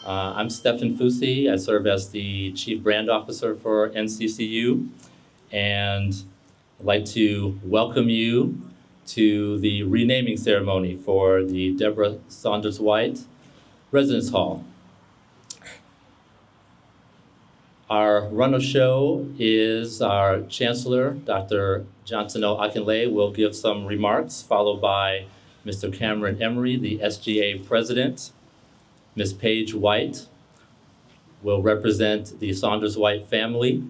I'm Stefan Fusi. I serve as the Chief Brand Officer for NCCU, and I'd like to welcome you to the renaming ceremony for the Debra Saunders-White Residence Hall. Our run of show is our Chancellor, Dr. Johnson O. Akinle, will give some remarks, followed by Mr. Cameron Emery, the SGA President. Ms. Paige White will represent the Saunders-White family.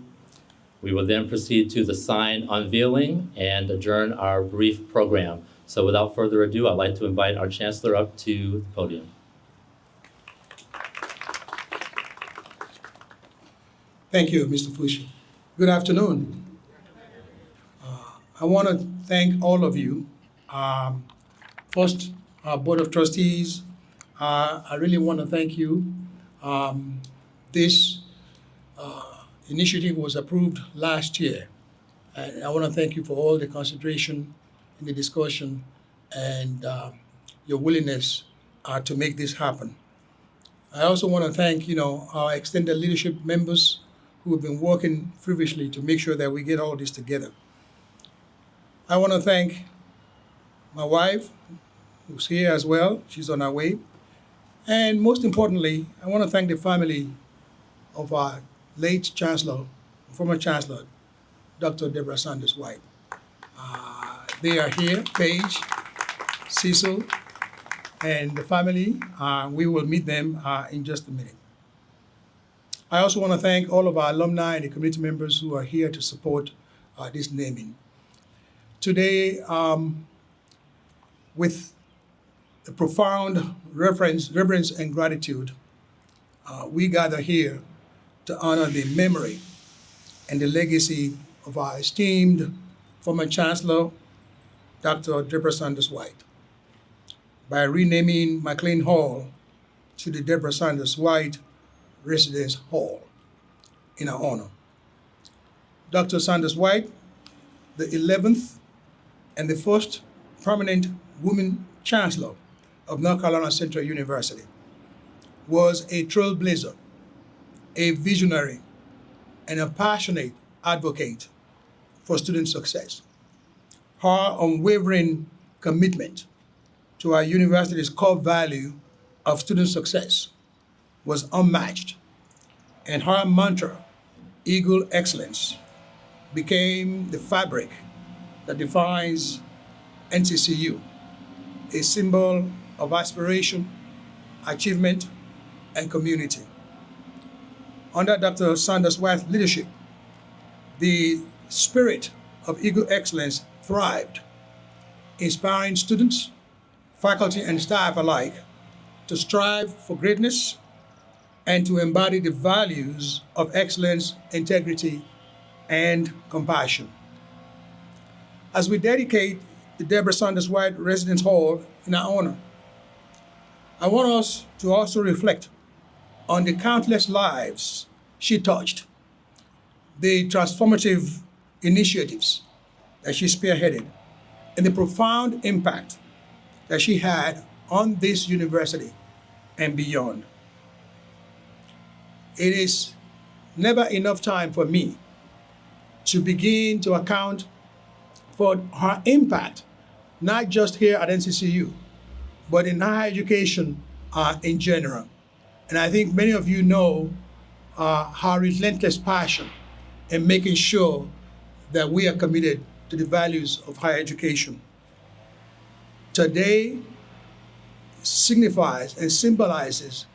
We will then proceed to the sign unveiling and adjourn our brief program. So without further ado, I'd like to invite our Chancellor up to the podium. Thank you, Mr. Fushi. Good afternoon. I want to thank all of you. First, our Board of Trustees, I really want to thank you. This initiative was approved last year. And I want to thank you for all the consideration in the discussion and your willingness to make this happen. I also want to thank, our extended leadership members who have been working feverishly to make sure that we get all this together. I want to thank my wife, who's here as well. She's on her way. And most importantly, I want to thank the family of our late Chancellor, former Chancellor, Dr. Debra Saunders-White. They are here, Paige, Cecil, and the family. We will meet them in just a minute. I also want to thank all of our alumni and the community members who are here to support this naming. Today, with a profound reverence and gratitude, we gather here to honor the memory and the legacy of our esteemed former Chancellor, Dr. Debra Saunders-White, by renaming McLean Hall to the Debra Saunders-White Residence Hall in her honor. Dr. Saunders-White, the 11th and the first permanent woman chancellor of North Carolina Central University, was a trailblazer, a visionary, and a passionate advocate for student success. Her unwavering commitment to our university's core value of student success was unmatched, and her mantra, Eagle Excellence, became the fabric that defines NCCU, a symbol of aspiration, achievement, and community. Under Dr. Saunders-White's leadership, the spirit of Eagle Excellence thrived, inspiring students, faculty, and staff alike to strive for greatness and to embody the values of excellence, integrity, and compassion. As we dedicate the Debra Saunders-White Residence Hall in our honor, I want us to also reflect on the countless lives she touched, the transformative initiatives that she spearheaded, and the profound impact that she had on this university and beyond. It is never enough time for me to begin to account for her impact, not just here at NCCU, but in higher education in general. And I think many of you know her relentless passion in making sure that we are committed to the values of higher education. Today signifies and symbolizes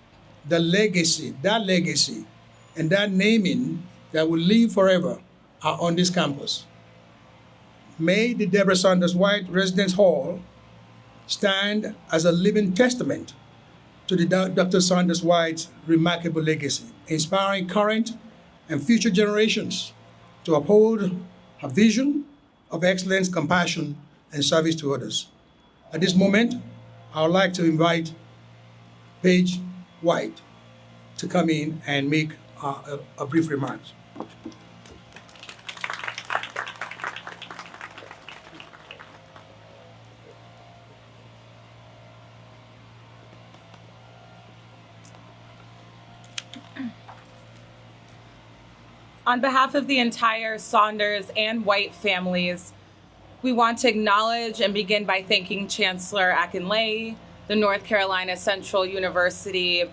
the legacy, and that naming that will live forever on this campus. May the Debra Saunders-White Residence Hall stand as a living testament to the Dr. Saunders-White's remarkable legacy, inspiring current and future generations to uphold her vision of excellence, compassion, and service to others. At this moment, I would like to invite Paige White to come in and make a brief remarks. On behalf of the entire Saunders and White families, we want to acknowledge and begin by thanking Chancellor Akinleye, the North Carolina Central University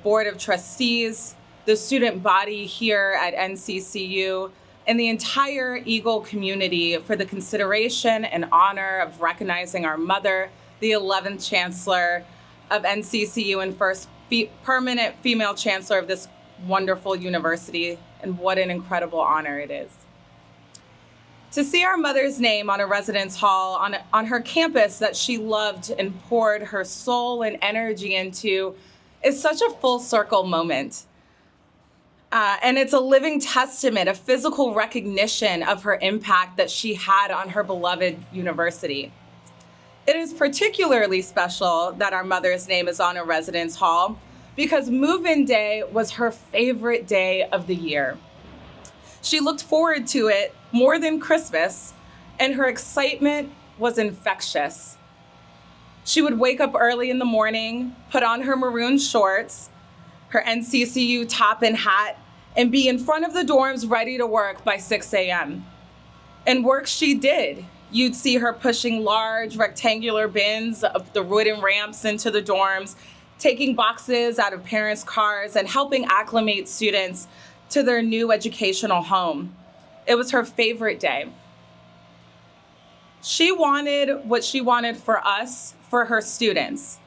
Board of Trustees, the student body here at NCCU, and the entire Eagle community for the consideration and honor of recognizing our mother, the 11th Chancellor of NCCU and first permanent female Chancellor of this wonderful university, and what an incredible honor it is. To see our mother's name on a residence hall on her campus that she loved and poured her soul and energy into is such a full circle moment. And it's a living testament, a physical recognition of her impact that she had on her beloved university. It is particularly special that our mother's name is on a residence hall because move-in day was her favorite day of the year. She looked forward to it more than Christmas, and her excitement was infectious. She would wake up early in the morning, put on her maroon shorts, her NCCU top and hat, and be in front of the dorms ready to work by 6 a.m. And work she did. You'd see her pushing large rectangular bins up the wooden ramps into the dorms, taking boxes out of parents' cars, and helping acclimate students to their new educational home. It was her favorite day. She wanted what she wanted for us, for her students.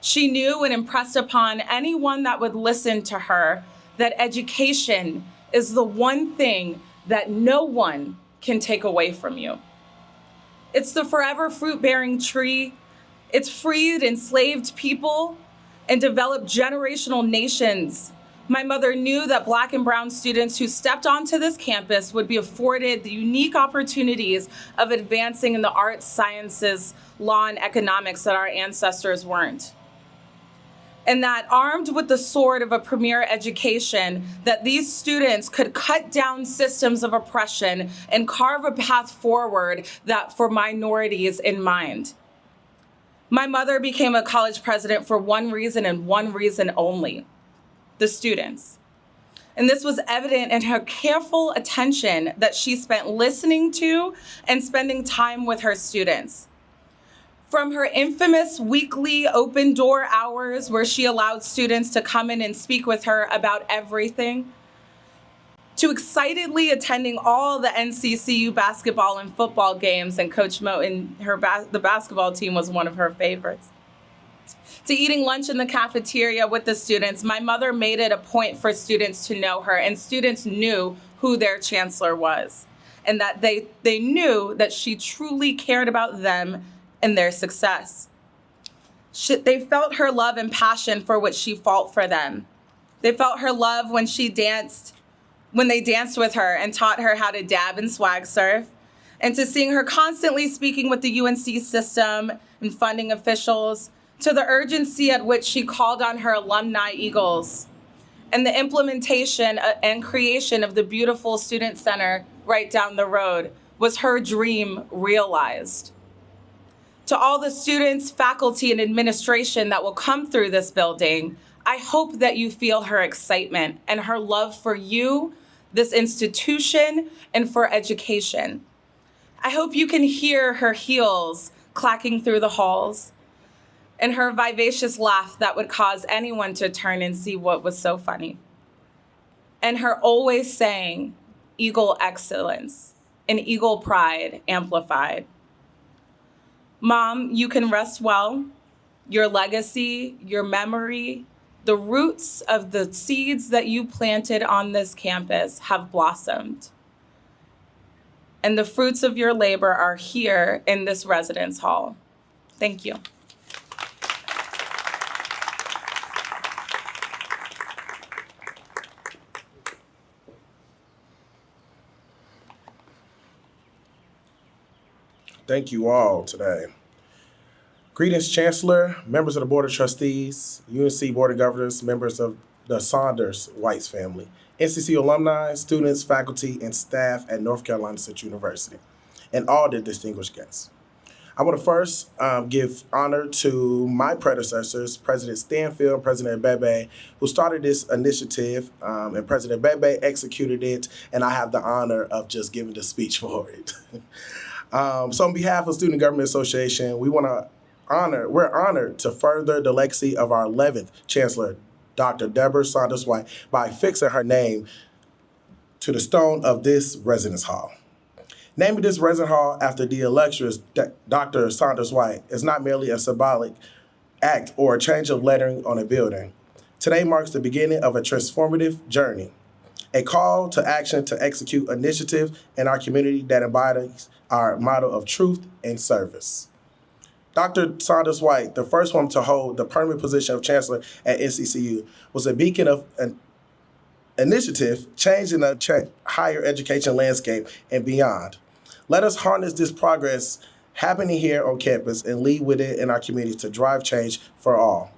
She knew and impressed upon anyone that would listen to her that education is the one thing that no one can take away from you. It's the forever fruit-bearing tree. It's freed enslaved people and developed generational nations. My mother knew that Black and brown students who stepped onto this campus would be afforded the unique opportunities of advancing in the arts, sciences, law, and economics that our ancestors weren't. And that armed with the sword of a premier education, that these students could cut down systems of oppression and carve a path forward that for minorities in mind. My mother became a college president for one reason and one reason only: the students. And this was evident in her careful attention that she spent listening to and spending time with her students. From her infamous weekly open door hours where she allowed students to come in and speak with her about everything, to excitedly attending all the NCCU basketball and football games, and Coach Mo and the basketball team was one of her favorites, to eating lunch in the cafeteria with the students, my mother made it a point for students to know her, and students knew who their chancellor was, and that they knew that she truly cared about them and their success. They felt her love and passion for what she fought for them. They felt her love when they danced with her and taught her how to dab and swag surf, and to seeing her constantly speaking with the UNC system and funding officials, to the urgency at which she called on her alumni Eagles, and the implementation and creation of the beautiful student center right down the road was her dream realized. To all the students, faculty, and administration that will come through this building, I hope that you feel her excitement and her love for you, this institution, and for education. I hope you can hear her heels clacking through the halls, and her vivacious laugh that would cause anyone to turn and see what was so funny. And her always saying, Eagle excellence and Eagle pride amplified. Mom, you can rest well. Your legacy, your memory, the roots of the seeds that you planted on this campus have blossomed. And the fruits of your labor are here in this residence hall. Thank you. Thank you all today. Greetings, Chancellor, members of the Board of Trustees, UNC Board of Governors, members of the Saunders-White family, NCCU alumni, students, faculty, and staff at North Carolina Central University, and all the distinguished guests. I want to first give honor to my predecessors, President Stanfield and President Bebe, who started this initiative, and President Bebe executed it, and I have the honor of just giving the speech for it. So on behalf of Student Government Association, we're honored to further the legacy of our 11th Chancellor, Dr. Debra Saunders-White, by fixing her name to the stone of this residence hall. Naming this residence hall after the illustrious Dr. Saunders-White is not merely a symbolic act or a change of lettering on a building. Today marks the beginning of a transformative journey, a call to action to execute initiatives in our community that embodies our motto of truth and service. Dr. Saunders-White, the first woman to hold the permanent position of Chancellor at NCCU, was a beacon of an initiative changing the higher education landscape and beyond. Let us harness this progress happening here on campus and lead with it in our community to drive change for all.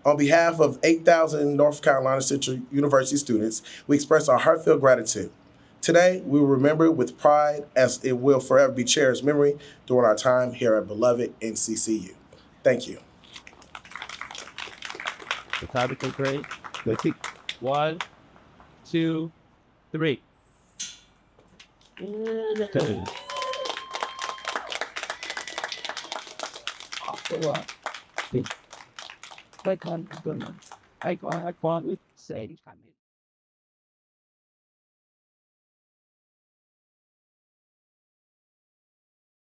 On behalf of 8,000 North Carolina Central University students, we express our heartfelt gratitude. Today, we will remember with pride as it will forever be cherished memory during our time here at beloved NCCU. Thank you. The time to great. Let's see. 1, 2, 3. I can't say